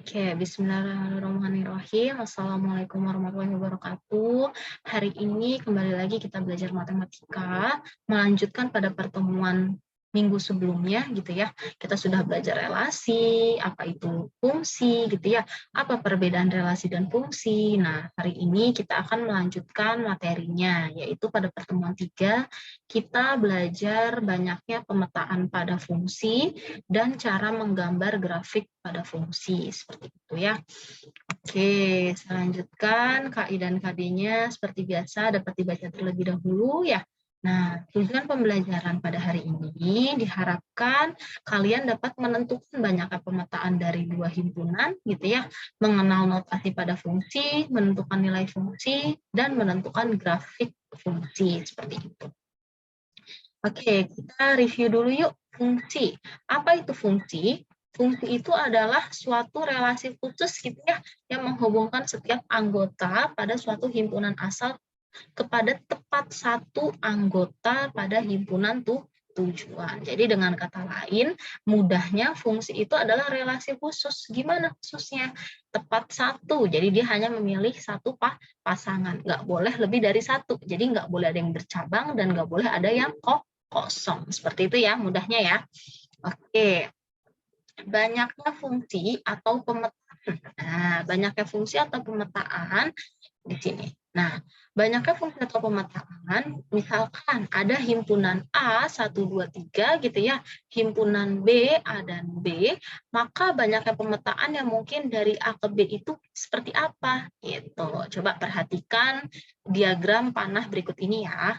Oke, bismillahirrahmanirrahim. Assalamualaikum warahmatullahi wabarakatuh. Hari ini kembali lagi kita belajar matematika, melanjutkan pada pertemuan minggu sebelumnya gitu ya. Kita sudah belajar relasi, apa itu fungsi gitu ya, apa perbedaan relasi dan fungsi. Nah, hari ini kita akan melanjutkan materinya, yaitu pada pertemuan 3 kita belajar banyaknya pemetaan pada fungsi dan cara menggambar grafik pada fungsi, seperti itu ya. Oke, saya lanjutkan KI dan KD-nya seperti biasa dapat dibaca terlebih dahulu ya. Nah, tujuan pembelajaran pada hari ini diharapkan kalian dapat menentukan banyaknya pemetaan dari dua himpunan gitu ya, mengenal notasi pada fungsi, menentukan nilai fungsi, dan menentukan grafik fungsi seperti itu. Oke, kita review dulu yuk fungsi. Apa itu fungsi? Fungsi itu adalah suatu relasi khusus gitu ya, yang menghubungkan setiap anggota pada suatu himpunan asal kepada tepat satu anggota pada himpunan tujuan. Jadi dengan kata lain, mudahnya fungsi itu adalah relasi khusus. Gimana khususnya? Tepat satu. Jadi dia hanya memilih satu pasangan. Nggak boleh lebih dari satu. Jadi nggak boleh ada yang bercabang dan nggak boleh ada yang kosong. Seperti itu ya, mudahnya ya. Oke. Banyaknya fungsi atau pemetaan. Nah, banyaknya fungsi atau pemetaan di sini. Nah, banyaknya fungsi atau pemetaan, misalkan ada himpunan A 1, 2, 3 gitu ya, himpunan B, A dan B, maka banyaknya pemetaan yang mungkin dari A ke B itu seperti apa? Gitu. Coba perhatikan diagram panah berikut ini ya.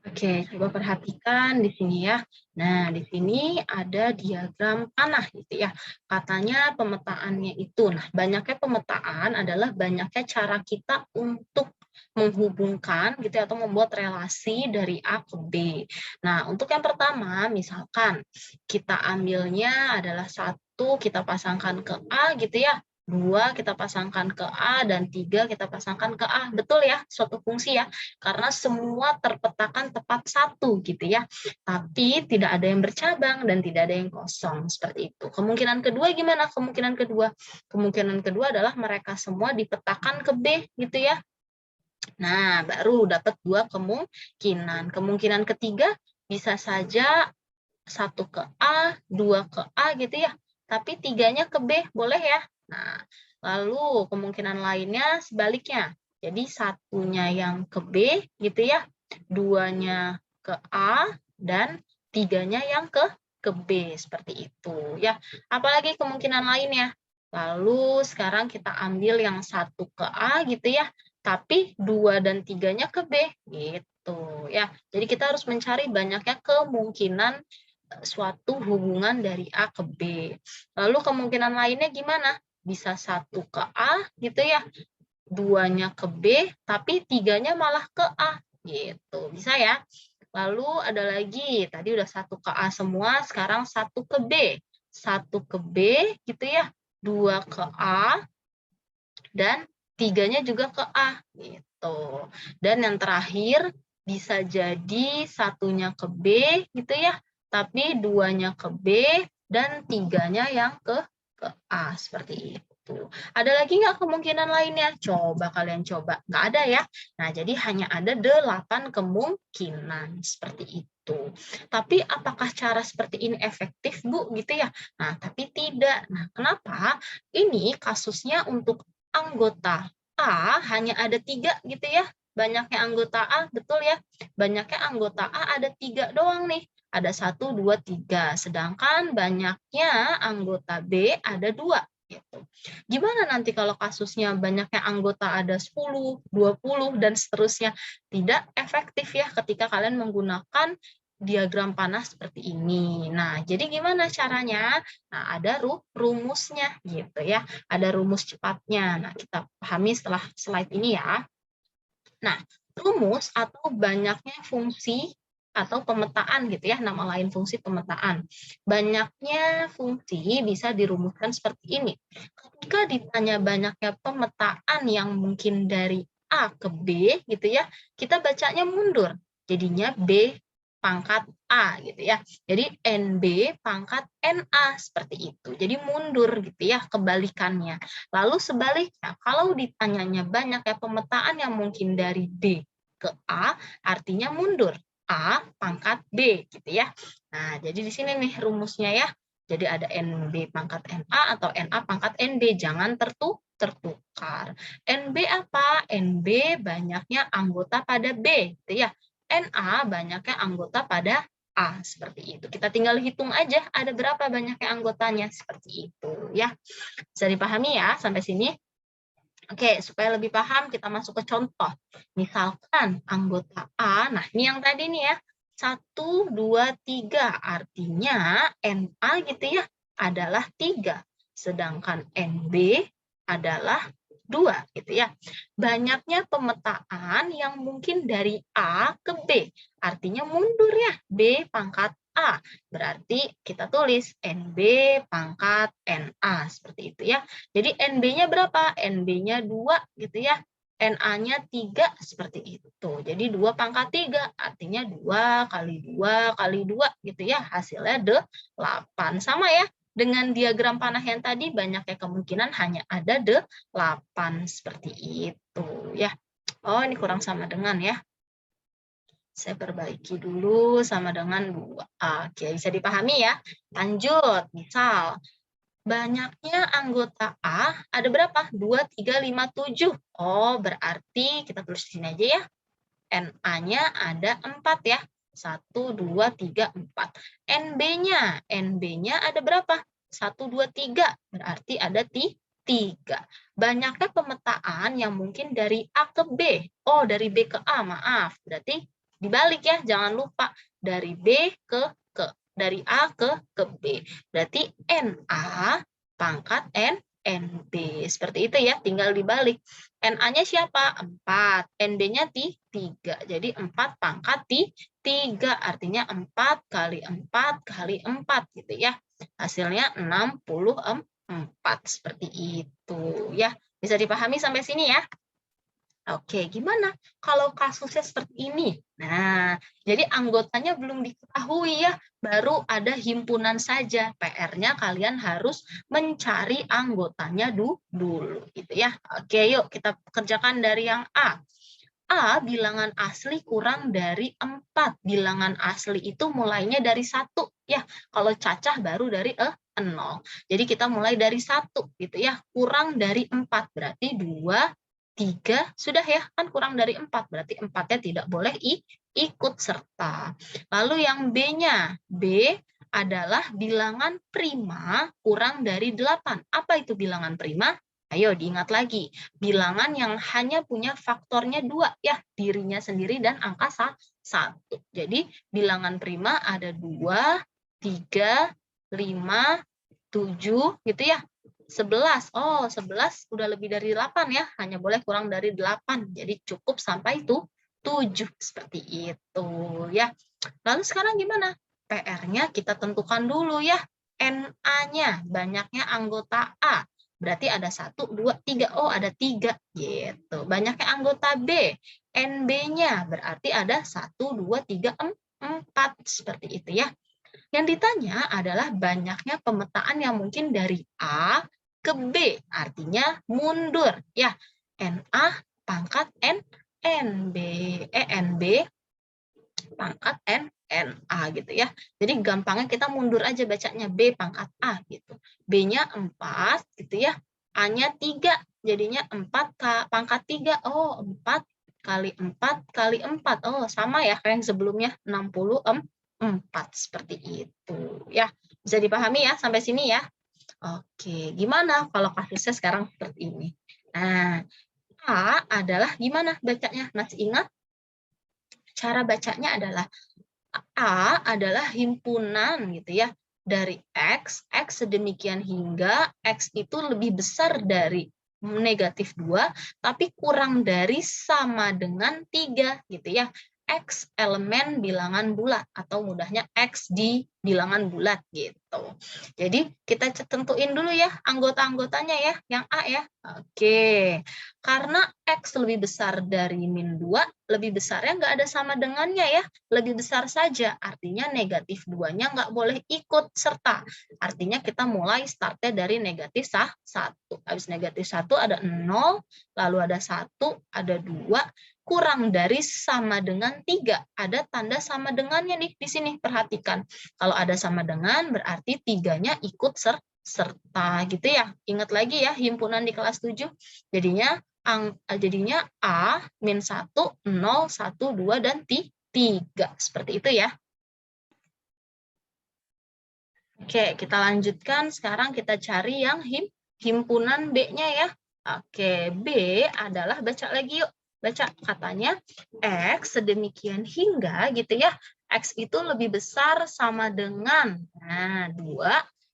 Oke, coba perhatikan di sini ya. Nah, di sini ada diagram panah gitu ya. Katanya pemetaannya itu. Nah, banyaknya pemetaan adalah banyaknya cara kita untuk menghubungkan gitu ya, atau membuat relasi dari A ke B. Nah, untuk yang pertama, misalkan kita ambilnya adalah satu, kita pasangkan ke A gitu ya. 2 kita pasangkan ke A, dan 3 kita pasangkan ke A. Betul ya, suatu fungsi ya, karena semua terpetakan tepat satu gitu ya. Tapi tidak ada yang bercabang dan tidak ada yang kosong seperti itu. Kemungkinan kedua gimana? Kemungkinan kedua. Kemungkinan kedua adalah mereka semua dipetakan ke B gitu ya. Nah, baru dapat dua kemungkinan. Kemungkinan ketiga bisa saja satu ke A, dua ke A gitu ya. Tapi tiganya ke B, boleh ya? Nah, lalu kemungkinan lainnya sebaliknya. Jadi satunya yang ke B gitu ya, duanya ke A, dan tiganya yang ke B, seperti itu ya. Apalagi kemungkinan lainnya. Lalu sekarang kita ambil yang satu ke A gitu ya, tapi 2 dan 3-nya ke B gitu ya. Jadi kita harus mencari banyaknya kemungkinan suatu hubungan dari A ke B. Lalu kemungkinan lainnya gimana? Bisa satu ke A gitu ya, duanya ke B, tapi tiganya malah ke A gitu. Bisa ya? Lalu ada lagi, tadi udah satu ke A semua, sekarang satu ke B. Satu ke B gitu ya, dua ke A, dan tiganya juga ke A gitu. Dan yang terakhir bisa jadi satunya ke B gitu ya, tapi duanya ke B dan tiganya yang ke A seperti itu. Ada lagi nggak kemungkinan lainnya? Coba kalian coba. Nggak ada ya. Nah, jadi hanya ada 8 kemungkinan seperti itu. Tapi apakah cara seperti ini efektif, Bu? Gitu ya. Nah, tapi tidak. Nah, kenapa? Ini kasusnya untuk anggota A hanya ada 3 gitu ya. Banyaknya anggota A, betul ya? Banyaknya anggota A ada 3 doang nih. Ada 1, 2, 3. Sedangkan banyaknya anggota B ada 2. Gitu. Gimana nanti kalau kasusnya banyaknya anggota ada 10, 20, dan seterusnya? Tidak efektif ya ketika kalian menggunakan diagram panah seperti ini. Nah, jadi gimana caranya? Nah, ada rumusnya gitu ya. Ada rumus cepatnya. Nah, kita pahami setelah slide ini ya. Nah, rumus atau banyaknya fungsi atau pemetaan gitu ya, nama lain fungsi pemetaan. Banyaknya fungsi bisa dirumuskan seperti ini. Ketika ditanya banyaknya pemetaan yang mungkin dari A ke B gitu ya, kita bacanya mundur. Jadinya B pangkat A gitu ya. Jadi NB pangkat NA seperti itu. Jadi mundur gitu ya kebalikannya. Lalu sebaliknya kalau ditanyanya banyak ya pemetaan yang mungkin dari B ke A artinya mundur. A pangkat B gitu ya. Nah, jadi di sini nih rumusnya ya. Jadi ada NB pangkat NA atau NA pangkat NB. Jangan tertukar. NB apa? NB banyaknya anggota pada B gitu ya. NA banyaknya anggota pada A, seperti itu. Kita tinggal hitung aja ada berapa banyaknya anggotanya, seperti itu ya. Bisa dipahami ya sampai sini? Oke, supaya lebih paham kita masuk ke contoh. Misalkan anggota A, nah ini yang tadi nih ya, 1, 2, 3, artinya NA gitu ya, adalah 3. Sedangkan NB adalah 2 gitu ya. Banyaknya pemetaan yang mungkin dari A ke B, artinya mundur ya, B pangkat A. Berarti kita tulis NB pangkat NA, seperti itu ya. Jadi NB-nya berapa? NB-nya 2 gitu ya. NA-nya 3 seperti itu. Jadi 2 pangkat 3 artinya 2 kali 2 kali 2 gitu ya. Hasilnya 8. Sama ya dengan diagram panah yang tadi banyaknya kemungkinan hanya ada 8 seperti itu ya. Oh, ini kurang sama dengan ya. Saya perbaiki dulu sama dengan 2. Oke, bisa dipahami ya. Lanjut, misal banyaknya anggota A ada berapa? 2, 3, 5, 7. Oh, berarti kita tulis di sini aja ya. NA-nya ada 4 ya. 1, 2, 3, 4. NB-nya ada berapa? 1, 2, 3. Berarti ada 3. Banyaknya pemetaan yang mungkin dari A ke B. Oh, dari B ke A, maaf. Berarti dibalik ya, jangan lupa. Dari B dari A ke B. Berarti NA pangkat NB. Seperti itu ya, tinggal dibalik. NA-nya siapa? 4. NB-nya 3. Jadi 4 pangkat 3. Artinya 4 kali 4 kali 4 gitu ya. Hasilnya 64. Seperti itu ya. Bisa dipahami sampai sini ya? Oke, gimana kalau kasusnya seperti ini? Nah, jadi anggotanya belum diketahui ya, baru ada himpunan saja. PR-nya kalian harus mencari anggotanya dulu, gitu ya. Oke, yuk kita kerjakan dari yang A. A bilangan asli kurang dari 4. Bilangan asli itu mulainya dari 1 ya. Kalau cacah baru dari 0. Jadi kita mulai dari 1 gitu ya. Kurang dari 4 berarti 2 3 sudah ya, kan kurang dari 4 berarti 4-nya tidak boleh ikut serta. Lalu yang B-nya, B adalah bilangan prima kurang dari 8. Apa itu bilangan prima? Ayo diingat lagi, bilangan yang hanya punya faktornya 2 ya, dirinya sendiri dan angka 1. Jadi bilangan prima ada 2, 3, 5, 7 gitu ya. 11. Oh, 11 udah lebih dari 8 ya. Hanya boleh kurang dari 8. Jadi cukup sampai itu 7. Seperti itu ya. Lalu sekarang gimana? PR-nya kita tentukan dulu ya. NA-nya, banyaknya anggota A. Berarti ada 1, 2, 3. Oh, ada 3 gitu. Banyaknya anggota B. NB-nya berarti ada 1, 2, 3, 4. Seperti itu ya. Yang ditanya adalah banyaknya pemetaan yang mungkin dari A ke B, artinya mundur. Ya, NA pangkat NB pangkat NA gitu ya. Jadi gampangnya kita mundur aja bacanya B pangkat A gitu. B-nya 4 gitu ya. A-nya 3, jadinya 4 pangkat 3. Oh, 4 kali 4 kali 4. Oh, sama ya kayak yang sebelumnya, 64 seperti itu ya. Bisa dipahami ya sampai sini ya. Oke, gimana kalau kasusnya sekarang seperti ini? Nah, A adalah gimana bacanya? Masih ingat? Cara bacanya adalah A adalah himpunan gitu ya. Dari X sedemikian hingga X itu lebih besar dari -2, tapi kurang dari sama dengan 3 gitu ya. X elemen bilangan bulat atau mudahnya X di bilangan bulat gitu. Jadi kita tentuin dulu ya anggota-anggotanya ya, yang A ya. Oke, karena X lebih besar dari min 2, lebih besarnya nggak ada sama dengannya ya, lebih besar saja, artinya negatif 2-nya nggak boleh ikut serta. Artinya kita mulai startnya dari negatif 1. Habis negatif 1 ada 0, lalu ada 1, ada 2, kurang dari sama dengan 3. Ada tanda sama dengannya nih di sini, perhatikan. Kalau ada sama dengan berarti 3-nya ikut serta gitu ya. Ingat lagi ya himpunan di kelas 7. Jadinya A, min 1, 0, 1, 2, dan 3. Seperti itu ya. Oke, kita lanjutkan. Sekarang kita cari yang himpunan B-nya ya. Oke, B adalah, baca lagi yuk. Baca, katanya X sedemikian hingga gitu ya. X itu lebih besar sama dengan 2,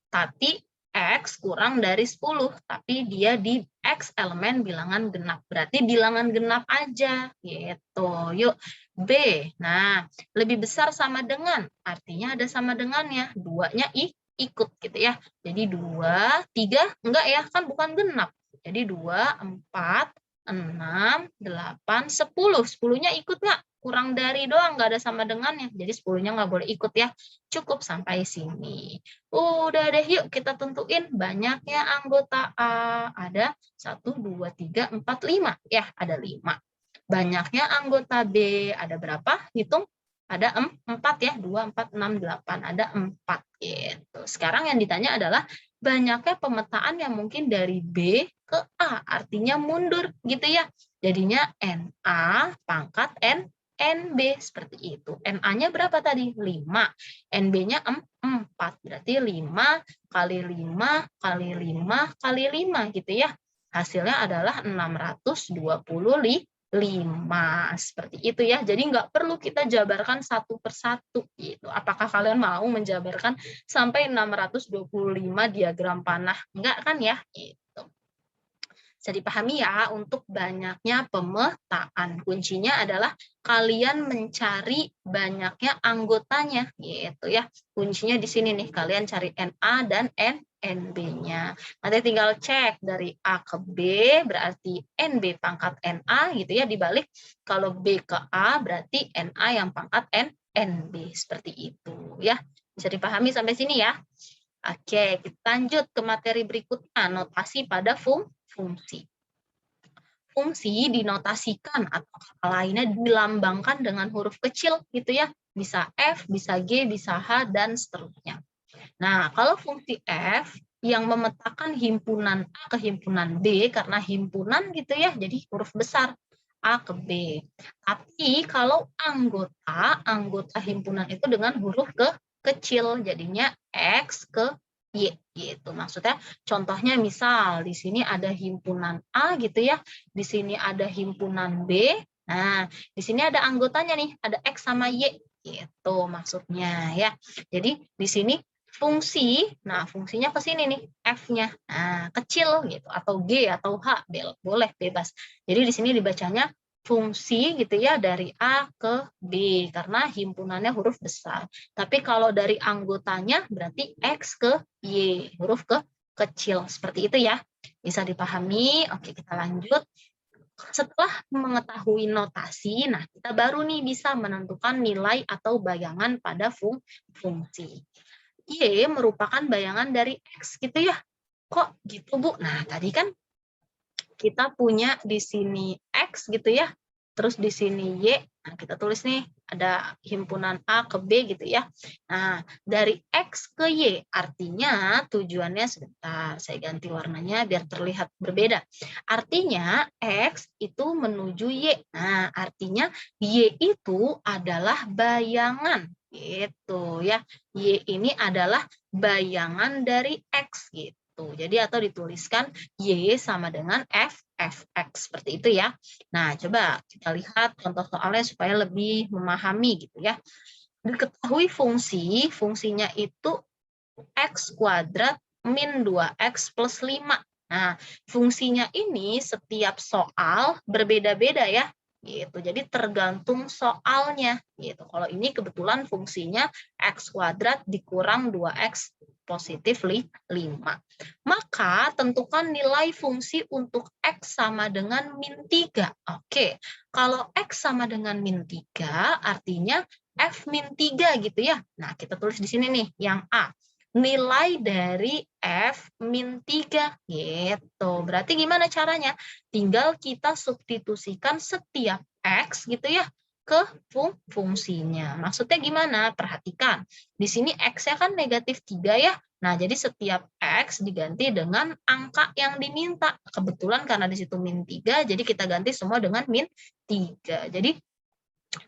tapi X kurang dari 10. Tapi dia di X elemen bilangan genap. Berarti bilangan genap aja gitu. Yuk, B. Nah, lebih besar sama dengan, artinya ada sama dengannya. 2-nya ikut gitu ya. Jadi 2, 3, enggak ya, kan bukan genap. Jadi 2, 4, 6, 8, 10. 10-nya ikut nggak? Kurang dari doang, nggak ada sama dengannya. Jadi 10-nya nggak boleh ikut ya. Cukup sampai sini. Udah deh, yuk kita tentuin banyaknya anggota A. Ada 1, 2, 3, 4, 5. Ya, ada 5. Banyaknya anggota B. Ada berapa? Hitung. Ada 4 ya. 2, 4, 6, 8. Ada 4. Gitu. Sekarang yang ditanya adalah banyaknya pemetaan yang mungkin dari B ke A, artinya mundur gitu ya. Jadinya NA pangkat NB seperti itu. NA-nya berapa tadi? 5. NB-nya 4. Berarti 5 kali 5 kali 5 kali 5 gitu ya. Hasilnya adalah 625. Seperti itu ya. Jadi nggak perlu kita jabarkan satu persatu gitu. Apakah kalian mau menjabarkan sampai 625 diagram panah? Enggak kan ya? Gitu. Bisa dipahami ya, untuk banyaknya pemetaan. Kuncinya adalah kalian mencari banyaknya anggotanya, gitu ya. Kuncinya di sini nih, kalian cari NA dan NB-nya. Nanti tinggal cek dari A ke B, berarti NB pangkat NA, gitu ya, dibalik. Kalau B ke A, berarti NA yang pangkat NB, seperti itu ya. Bisa dipahami sampai sini ya. Oke, kita lanjut ke materi berikutnya, notasi pada fungsi. Fungsi dinotasikan atau kata lainnya dilambangkan dengan huruf kecil gitu ya. Bisa F, bisa G, bisa H, dan seterusnya. Nah, kalau fungsi F yang memetakan himpunan A ke himpunan B, karena himpunan gitu ya, jadi huruf besar A ke B. Tapi kalau anggota himpunan itu dengan huruf kecil, jadinya X ke Y gitu. Maksudnya contohnya misal di sini ada himpunan A gitu ya, di sini ada himpunan B. Nah, di sini ada anggotanya nih, ada X sama Y gitu maksudnya ya. Jadi di sini fungsi, nah fungsinya ke sini nih, F-nya. Nah, kecil gitu atau G atau H, boleh bebas. Jadi di sini dibacanya fungsi gitu ya dari A ke B karena himpunannya huruf besar. Tapi kalau dari anggotanya berarti X ke Y, huruf kecil. Seperti itu ya. Bisa dipahami? Oke, kita lanjut. Setelah mengetahui notasi, nah kita baru nih bisa menentukan nilai atau bayangan pada fungsi. Y merupakan bayangan dari X gitu ya. Kok gitu, Bu? Nah, tadi kan kita punya di sini X gitu ya. Terus di sini Y, nah kita tulis nih ada himpunan A ke B gitu ya. Nah, dari X ke Y artinya tujuannya sebentar, saya ganti warnanya biar terlihat berbeda. Artinya X itu menuju Y. Nah, artinya Y itu adalah bayangan gitu ya. Y ini adalah bayangan dari X gitu. Jadi atau dituliskan Y sama dengan Fx seperti itu ya. Nah, coba kita lihat contoh soalnya supaya lebih memahami gitu ya. Diketahui fungsinya itu X kuadrat min 2X plus 5. Nah, fungsinya ini setiap soal berbeda-beda ya. gitu. Jadi tergantung soalnya gitu. Kalau ini kebetulan fungsinya x kuadrat dikurang 2x positif 5. Maka tentukan nilai fungsi untuk x sama dengan min 3. Oke, kalau x sama dengan min 3 artinya f min 3 gitu ya. Nah, kita tulis di sini nih yang A. Nilai dari f min 3 gitu. Berarti gimana caranya? Tinggal kita substitusikan setiap x gitu ya ke fungsinya. Maksudnya gimana? Perhatikan. Di sini x-nya kan negatif 3 ya. Nah, jadi setiap x diganti dengan angka yang diminta. Kebetulan karena di situ min 3, jadi kita ganti semua dengan min 3. Jadi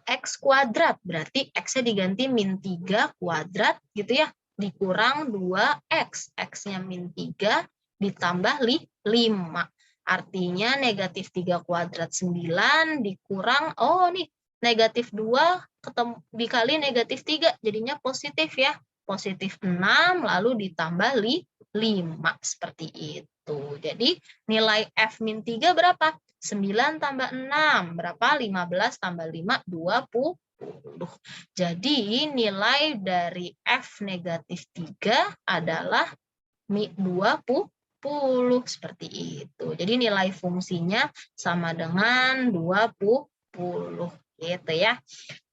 x kuadrat, berarti x-nya diganti min 3 kuadrat gitu ya, dikurang 2x. X-nya min 3 ditambah 5. Artinya negatif 3 kuadrat 9 dikurang, oh nih, negatif 2 ketemu, dikali negatif 3, jadinya positif ya. Positif 6, lalu ditambah 5, seperti itu. Jadi nilai f min 3 berapa? 9 tambah 6, berapa? 15 tambah 5, 20. Jadi nilai dari F negatif 3 adalah 20, seperti itu. Jadi nilai fungsinya sama dengan 20, gitu ya.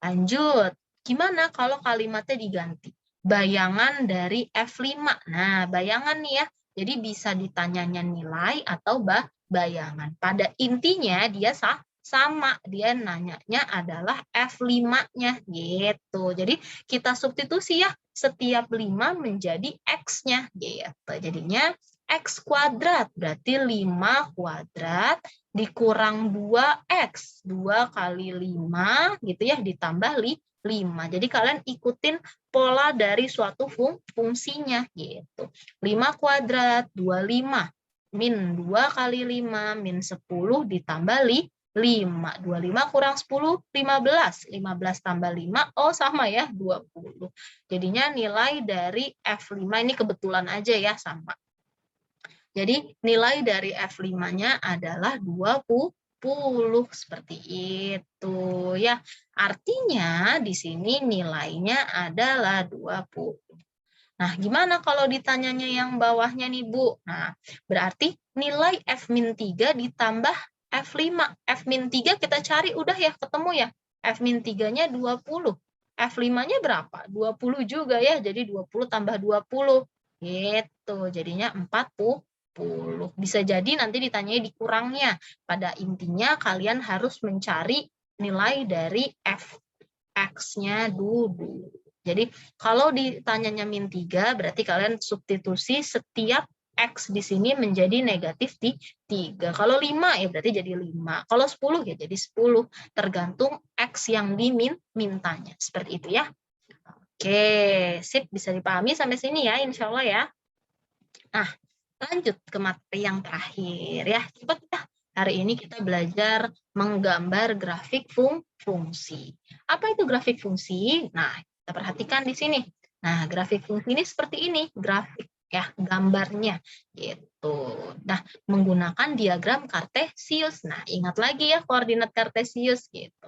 Lanjut, gimana kalau kalimatnya diganti? Bayangan dari F5. Nah, bayangan nih ya, jadi bisa ditanyanya nilai atau bayangan. Pada intinya dia sama, dia nanyanya adalah F5-nya gitu. Jadi kita substitusi ya, setiap 5 menjadi X-nya gitu. Jadinya X kuadrat, berarti 5 kuadrat dikurang 2X. 2 kali 5 gitu ya, ditambah 5. Jadi kalian ikutin pola dari suatu fungsinya gitu. 5 kuadrat, 25. Min 2 kali 5, min 10 ditambah 5. 25 kurang 10, 15. 15 tambah 5, oh sama ya, 20. Jadinya nilai dari F5, ini kebetulan aja ya, sama. Jadi nilai dari F5-nya adalah 20, seperti itu ya. Artinya di sini nilainya adalah 20. Nah, gimana kalau ditanyanya yang bawahnya nih, Bu? Nah, berarti nilai F-3 ditambah F5. F-3 kita cari udah ya, ketemu ya. F-3-nya 20. F5-nya berapa? 20 juga ya, jadi 20 tambah 20. Gitu, jadinya 40. Bisa jadi nanti ditanyanya dikurangnya. Pada intinya kalian harus mencari nilai dari F(x)-nya dulu. Jadi kalau ditanyanya min 3, berarti kalian substitusi setiap X di sini menjadi negatif 3. Kalau 5 ya berarti jadi 5. Kalau 10 ya jadi 10. Tergantung X yang dimintanya. Seperti itu ya. Oke, sip. Bisa dipahami sampai sini ya, insya Allah ya. Nah, lanjut ke materi yang terakhir ya. Coba kita hari ini kita belajar menggambar grafik fungsi. Apa itu grafik fungsi? Nah, kita perhatikan di sini. Nah, grafik fungsi ini seperti ini, grafik ya, gambarnya gitu. Nah, menggunakan diagram kartesius. Nah, ingat lagi ya koordinat kartesius gitu.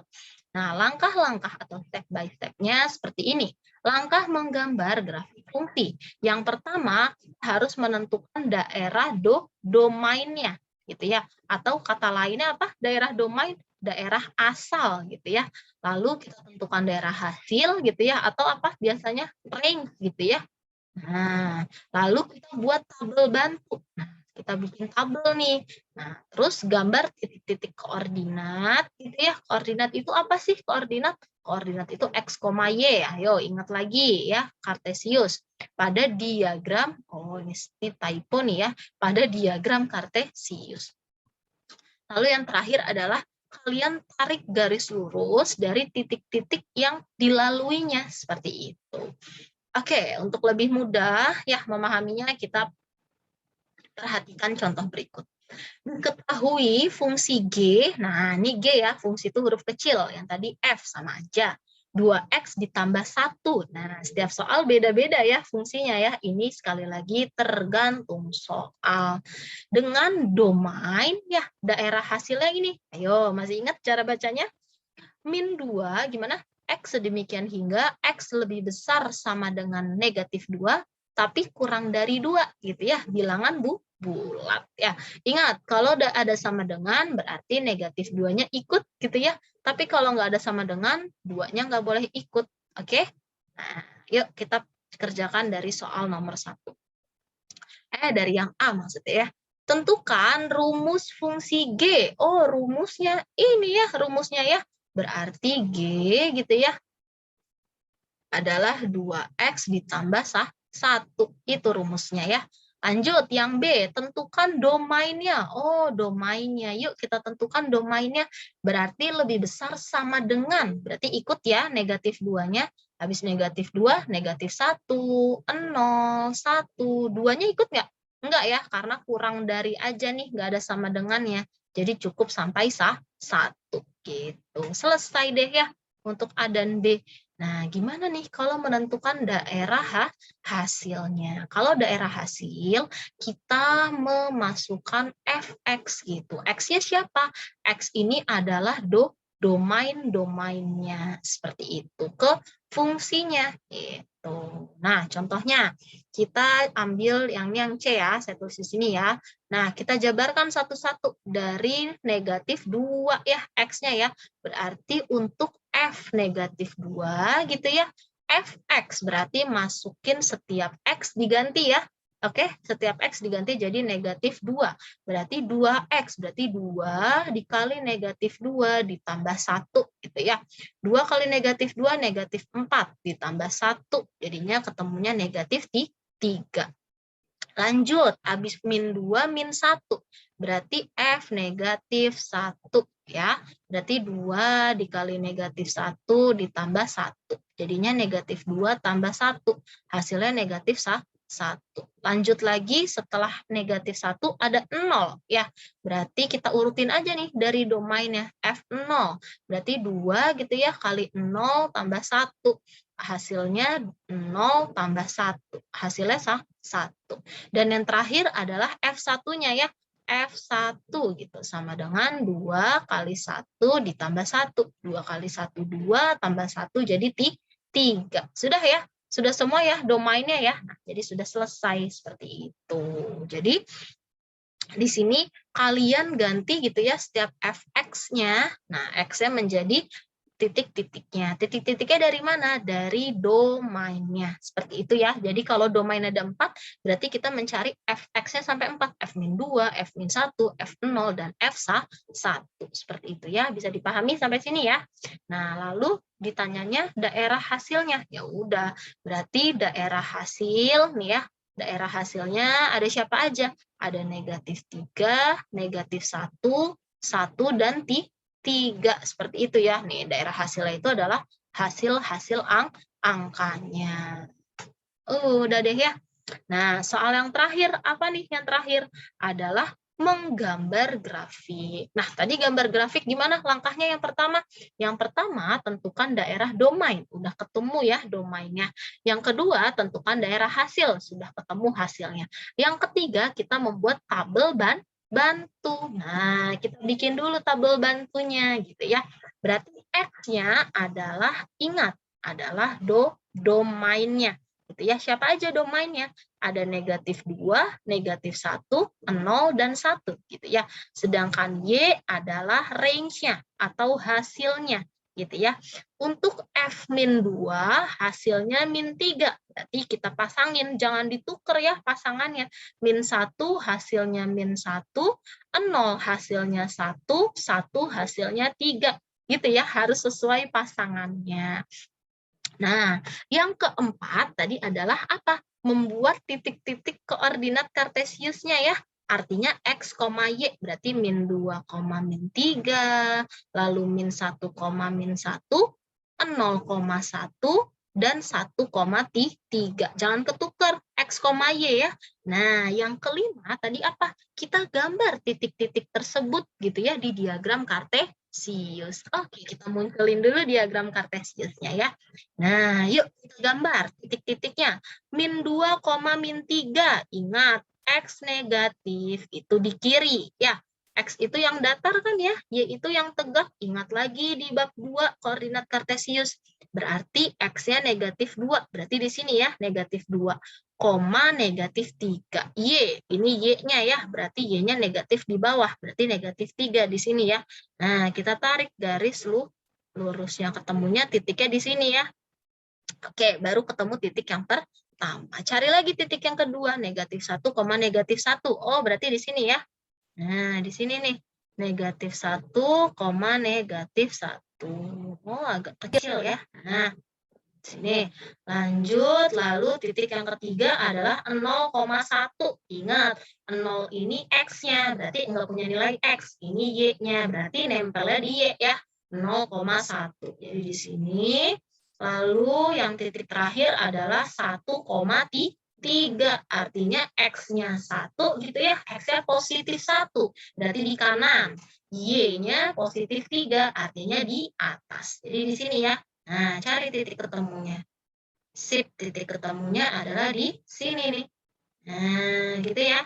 Nah, langkah-langkah atau step by step-nya seperti ini. Langkah menggambar grafik fungsi. Yang pertama, harus menentukan daerah domainnya gitu ya. Atau kata lainnya apa? Daerah domain, daerah asal gitu ya. Lalu kita tentukan daerah hasil gitu ya, atau apa? Biasanya range gitu ya. Nah, lalu kita buat tabel bantu. Nah, kita bikin tabel nih. Nah, terus gambar titik-titik koordinat gitu ya. Koordinat itu apa sih koordinat? Koordinat itu X, Y. Ayo ingat lagi ya, Kartesius. Pada diagram, oh ini typo nih ya, pada diagram Kartesius. Lalu yang terakhir adalah kalian tarik garis lurus dari titik-titik yang dilaluinya, seperti itu. Oke, untuk lebih mudah ya memahaminya, kita perhatikan contoh berikut. Ketahui fungsi G, nah ini G ya, fungsi itu huruf kecil, yang tadi F sama aja. 2X ditambah 1. Nah, setiap soal beda-beda ya fungsinya ya. Ini sekali lagi tergantung soal. Dengan domain ya, daerah hasilnya ini. Ayo, masih ingat cara bacanya? Min 2, gimana? X sedemikian hingga X lebih besar sama dengan negatif 2, tapi kurang dari 2, gitu ya. Bilangan bulat ya. Ingat, kalau udah ada sama dengan, berarti negatif 2-nya ikut gitu ya. Tapi kalau nggak ada sama dengan, 2-nya nggak boleh ikut. Oke? Nah, yuk kita kerjakan dari soal nomor 1. Dari yang A maksudnya ya. Tentukan rumus fungsi G. Oh, rumusnya ini ya, rumusnya ya. Berarti G gitu ya, adalah 2X ditambah 1. Itu rumusnya ya. Lanjut, yang B, tentukan domainnya. Oh, domainnya. Yuk kita tentukan domainnya. Berarti lebih besar sama dengan. Berarti ikut ya negatif 2-nya. Habis negatif 2, negatif 1, 0, 1. 2-nya ikut nggak? Enggak ya, karena kurang dari aja nih, nggak ada sama dengannya. Jadi cukup sampai 1. Gitu. Selesai deh ya untuk A dan B. Nah, gimana nih kalau menentukan daerah hasilnya? Kalau daerah hasil, kita memasukkan fx gitu. X-nya siapa? X ini adalah domain-domainnya. Seperti itu. Ke fungsinya. Gitu. Nah, contohnya, kita ambil yang C ya. Saya tulis di sini ya. Nah, kita jabarkan satu-satu dari negatif 2 ya, X-nya ya. Berarti untuk F negatif 2 gitu ya. Fx berarti masukin setiap X diganti ya. Oke, setiap X diganti jadi negatif 2. Berarti 2X, berarti 2 dikali negatif 2 ditambah 1 gitu ya. 2 kali negatif 2, negatif 4 ditambah 1. Jadinya ketemunya negatif 3. Lanjut, habis min 2, min 1. Berarti F negatif 1 ya. Berarti 2 dikali negatif 1 ditambah 1. Jadinya negatif 2 tambah 1. Hasilnya negatif 1. Lanjut lagi, setelah negatif 1 ada 0 ya. Berarti kita urutin aja nih dari domainnya F0. Berarti 2 gitu ya kali 0 tambah 1. Hasilnya 0 tambah 1. Hasilnya 1. Dan yang terakhir adalah F1-nya ya. F1 gitu sama dengan 2 kali 1 ditambah 1. 2 kali 1, 2 tambah 1 jadi 3. Sudah ya? Sudah semua ya domainnya ya. Nah, jadi sudah selesai seperti itu. Jadi di sini kalian ganti gitu ya setiap fx-nya. Nah, x-nya menjadi titik-titiknya. Titik-titiknya dari mana? Dari domainnya. Seperti itu ya. Jadi kalau domain ada 4, berarti kita mencari fx-nya sampai 4. F-2, F-1, F0, dan F1. Seperti itu ya. Bisa dipahami sampai sini ya. Nah, lalu ditanyanya daerah hasilnya. Ya udah, berarti daerah hasil nih ya. Daerah hasilnya ada siapa aja? Ada negatif 3, negatif 1, 1, dan 3. Seperti itu ya. Nih, daerah hasilnya itu adalah hasil-hasil angkanya. Udah deh ya. Nah, soal yang terakhir, apa nih yang terakhir? Adalah menggambar grafik. Nah, tadi gambar grafik gimana langkahnya yang pertama? Yang pertama, tentukan daerah domain. Udah ketemu ya domainnya. Yang kedua, tentukan daerah hasil. Sudah ketemu hasilnya. Yang ketiga, kita membuat tabel bantu. Nah, kita bikin dulu tabel bantunya gitu ya. Berarti X-nya adalah, ingat, adalah domainnya. Gitu ya. Siapa aja domainnya? Ada negatif 2, negatif 1, 0, dan 1. Gitu ya. Sedangkan Y adalah range-nya atau hasilnya. Gitu ya. Untuk F-2 hasilnya min 3. Berarti kita pasangin, jangan ditukar ya pasangannya. Min 1 hasilnya min 1, 0 hasilnya 1, 1 hasilnya 3. Gitu ya, harus sesuai pasangannya. Nah, yang keempat tadi adalah apa? Membuat titik-titik koordinat kartesiusnya ya. Artinya X, Y, berarti min 2, min 3, lalu min 1, min 1, 0,1, dan 1,3. Jangan ketukar X, Y ya. Nah, yang kelima tadi apa? Kita gambar titik-titik tersebut gitu ya di diagram Kartesius. Oke, kita munculin dulu diagram Kartesiusnya ya. Nah, yuk kita gambar titik-titiknya. Min 2, min 3. Ingat, X negatif itu di kiri ya. X itu yang datar kan ya, Y itu yang tegak. Ingat lagi di bab 2 koordinat Kartesius. Berarti X-nya negatif 2. Berarti di sini ya, negatif 2. Negatif 3. Y, ini Y-nya ya, berarti Y-nya negatif di bawah, berarti negatif 3 di sini ya. Nah, kita tarik garis lurus yang ketemunya titiknya di sini ya. Oke, baru ketemu titik yang pertama. Cari lagi titik yang kedua, negatif 1, negatif 1. Oh, berarti di sini ya. Nah, di sini nih, negatif 1, negatif 1. Oh, agak kecil ya. Nah, sini. Lanjut, lalu titik yang ketiga adalah 0,1. Ingat, 0 ini X-nya, berarti nggak punya nilai X. Ini Y-nya, berarti nempelnya di Y ya, 0,1. Jadi di sini, lalu yang titik terakhir adalah 1,3. Artinya X-nya 1 gitu ya, X-nya positif 1. Berarti di kanan. Y-nya positif 3, artinya di atas. Jadi di sini ya. Nah, cari titik ketemunya. Sip, titik ketemunya adalah di sini nih. Nah, gitu ya.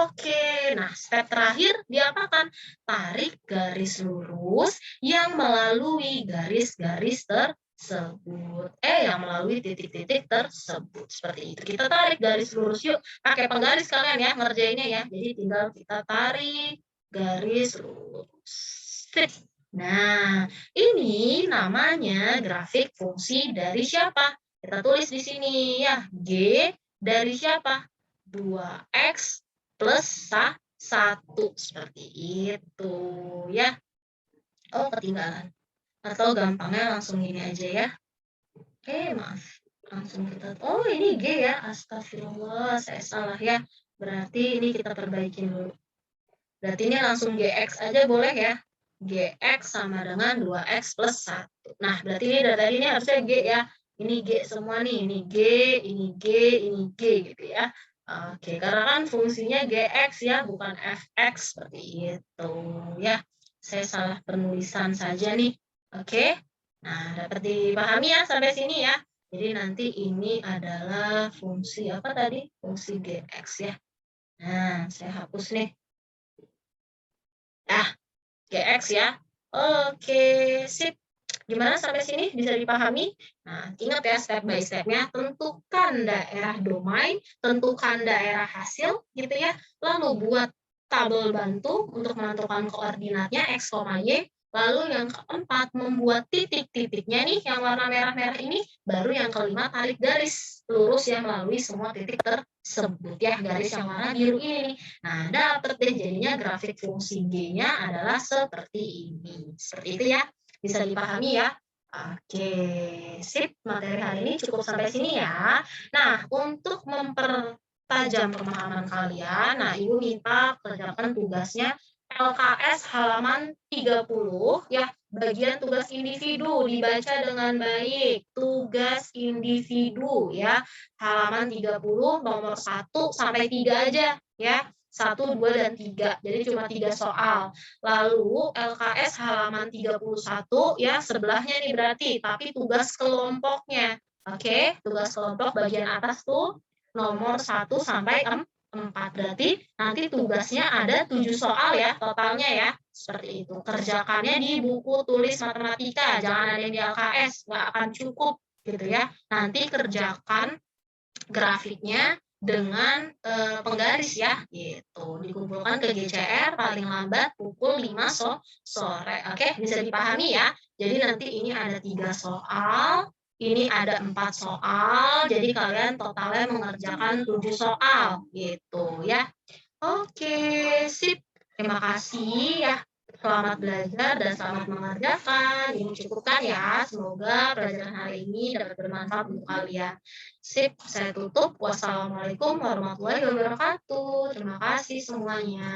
Oke, nah step terakhir diapakan? Tarik garis lurus yang melalui garis-garis tersebut. Yang melalui titik-titik tersebut. Seperti itu. Kita tarik garis lurus yuk. Pakai penggaris kalian ya ngerjainnya ya. Jadi tinggal kita tarik garis lurus. Sip. Nah, ini namanya grafik fungsi dari siapa? Kita tulis di sini ya, G dari siapa? 2X plus 1. Seperti itu ya. Oh, ketinggalan. Atau gampangnya langsung ini aja ya. Oke, maaf. Langsung kita, oh ini G ya. Astagfirullah, saya salah ya. Berarti ini kita perbaikin dulu. Berarti ini langsung GX aja boleh ya. GX sama dengan 2X plus 1. Nah, berarti ini dari tadi ini harusnya G ya. Ini G semua nih. Ini G, ini G, ini G gitu ya. Oke, karena kan fungsinya GX ya, bukan FX seperti itu ya. Saya salah penulisan saja nih. Oke. Nah, dapat dipahami ya sampai sini ya. Jadi nanti ini adalah fungsi apa tadi? Fungsi GX ya. Nah, saya hapus nih. Nah, GX ya. Oke, sip. Gimana sampai sini bisa dipahami? Nah, ingat ya step by step-nya, tentukan daerah domain, tentukan daerah hasil gitu ya. Lalu buat tabel bantu untuk menentukan koordinatnya X, Y. Lalu yang keempat, membuat titik-titiknya nih yang warna merah-merah ini. Baru yang kelima, tarik garis lurus yang melalui semua titik tersebut ya. Garis yang warna biru ini. Nah, dapat deh jadinya grafik fungsi G-nya adalah seperti ini. Seperti itu ya. Bisa dipahami ya? Oke, sip. Materi hari ini cukup sampai sini ya. Nah, untuk mempertajam pemahaman kalian, nah Ibu minta kerjakan tugasnya LKS halaman 30 ya. Bagian tugas individu dibaca dengan baik. Tugas individu ya. Halaman 30 nomor 1 sampai 3 aja ya. 1, 2, dan 3. Jadi cuma 3 soal. Lalu LKS halaman 31 ya sebelahnya nih berarti, tapi tugas kelompoknya. Oke, tugas kelompok bagian atas tuh nomor 1 sampai 4. Berarti nanti tugasnya ada 7 soal ya totalnya ya. Seperti itu. Kerjakannya di buku tulis matematika, jangan ada yang di LKS, nggak akan cukup gitu ya. Nanti kerjakan grafiknya dengan penggaris ya, gitu. Dikumpulkan ke GCR paling lambat pukul 5 sore. Oke, bisa dipahami ya. Jadi nanti ini ada 3 soal, ini ada 4 soal, jadi kalian totalnya mengerjakan 7 soal, gitu ya. Oke, sip. Terima kasih ya. Selamat belajar dan selamat mengerjakan. Ini cukupkan ya. Semoga pelajaran hari ini dapat bermanfaat untuk kalian. Sip, saya tutup. Wassalamualaikum warahmatullahi wabarakatuh. Terima kasih semuanya.